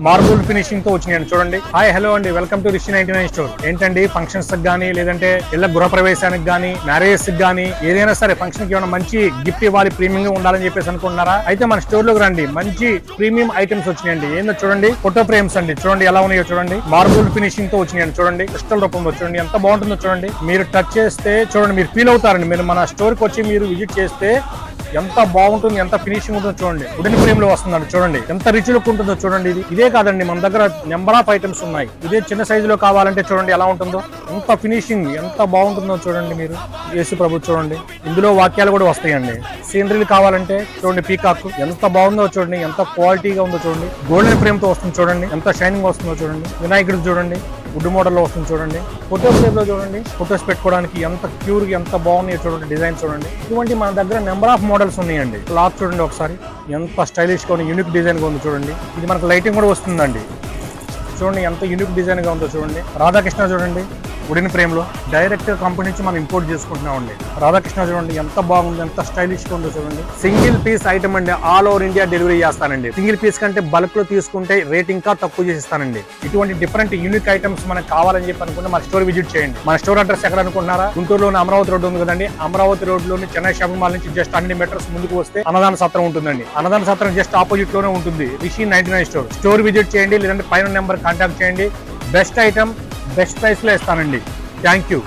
Marble finishing తో వచ్చినాయండి. చూడండి. హాయ్ హలో అండి, వెల్కమ్ టు రిషి 99 స్టోర్. ఏంటండి ఫంక్షన్స్ గానీ, లేదంటే ఇళ్ళ గృహప్రవేశానికి గానీ, మ్యారేజెస్ గానీ, ఏదైనా సరే ఫంక్షన్ కి ఏమైనా మంచి గిఫ్ట్ ఇవ్వాలి, ప్రీమియం ఉండాలని చెప్పేసి అనుకుంటున్నారా? అయితే మన స్టోర్ లోకి రండి. మంచి ప్రీమియం ఐటమ్స్ వచ్చినాయండి. ఏందో చూడండి, ఫోటో ఫ్రేమ్స్ అండి. చూడండి ఎలా ఉన్నాయో చూడండి. మార్బుల్ ఫినిషింగ్ తో వచ్చినాయండి. చూడండి, క్రిస్టల్ రూపంలో చూడండి ఎంత బాగుంటుందో చూడండి. మీరు టచ్ చేస్తే చూడండి, మీరు ఫీల్ అవుతారండి. మీరు మన స్టోర్ కి వచ్చి మీరు విజిట్ చేస్తే ఎంత బాగుంటుంది, ఎంత ఫినిషింగ్ ఉంటుందో చూడండి. వుడెన్ ఫ్రేమ్ లో వస్తుందండి. చూడండి ఎంత రిచ్ లుక్ ఉంటుందో చూడండి. ఇదే కాదండి, మన దగ్గర నెంబర్ ఆఫ్ ఐటమ్స్ ఉన్నాయి. ఇదే చిన్న సైజులో కావాలంటే చూడండి ఎలా ఉంటుందో, ఎంత ఫినిషింగ్ ఎంత బాగుంటుందో చూడండి. మీరు యేసు ప్రభు చూడండి, ఇందులో వాక్యాలు కూడా వస్తాయండి. సీనరీలు కావాలంటే చూడండి, పీకాక్ ఎంత బాగుందో చూడండి, ఎంత క్వాలిటీగా ఉందో చూడండి. గోల్డెన్ ఫ్రేమ్ తో వస్తుంది చూడండి, ఎంత షైనింగ్ వస్తుందో చూడండి. వినాయకుడు చూడండి, వుడ్ మోడల్ లో వస్తుంది చూడండి. ఫోటో ఫ్రేమ్ లో చూడండి, ఫొటోస్ పెట్టుకోవడానికి ఎంత క్యూర్ గా ఎంత బాగున్నాయో చూడండి. డిజైన్ చూడండి. ఇటువంటి మన దగ్గర నెంబర్ ఆఫ్ మోడల్స్ ఉన్నాయండి. క్లాత్ చూడండి ఒకసారి, ఎంత స్టైలిష్ గా యూనిక్ డిజైన్ గా ఉంది చూడండి. ఇది మనకు లైటింగ్ కూడా వస్తుందండి. చూడండి ఎంత యూనిక్ డిజైన్ గా ఉందో చూడండి. రాధాకృష్ణ చూడండి, వుడెన్ ఫ్రేమ్ లో డైరెక్ట్ కంపెనీ నుంచి మనం ఇంపోర్ట్ చేసుకుంటున్నామండి. రాధాకృష్ణ చూడండి ఎంత బాగుంది, ఎంత స్టైలిష్ గా ఉందో చూడండి. సింగిల్ పీస్ ఐటమ్ అండి, ఆల్ ఓవర్ ఇండియా డెలివరీ చేస్తానండి. సింగిల్ పీస్ కంటే బల్క్ లో తీసుకుంటే రేట్ ఇంకా తక్కువ చేసిస్తానండి. ఇటువంటి డిఫరెంట్ యూనిక్ ఐటమ్స్ మనకు కావాలని చెప్పి అనుకుంటే మన స్టోర్ విజిట్ చేయండి. మన స్టోర్ అడ్రస్ ఎక్కడ అనుకుంటున్నారా? గుంటూరులోని అమరావతి రోడ్ ఉంది కదండి. అమరావతి రోడ్ లోని చెన్నై షాపింగ్ మాల్ నుంచి జస్ట్ 100 మీటర్స్ ముందుకు వస్తే అన్నదాన సత్రం ఉంటుందండి. అన్నదాన సత్రం జస్ట్ ఆపోజిట్ లోనే ఉంటుంది రిషి 99 స్టోర్. స్టోర్ విజిట్ చేయండి, లేదంటే పైన నెంబర్ కాంటాక్ట్ చేయండి. బెస్ట్ ఐటమ్ బెస్ట్ ప్రైస్ లో ఇస్తానండి. Thank you.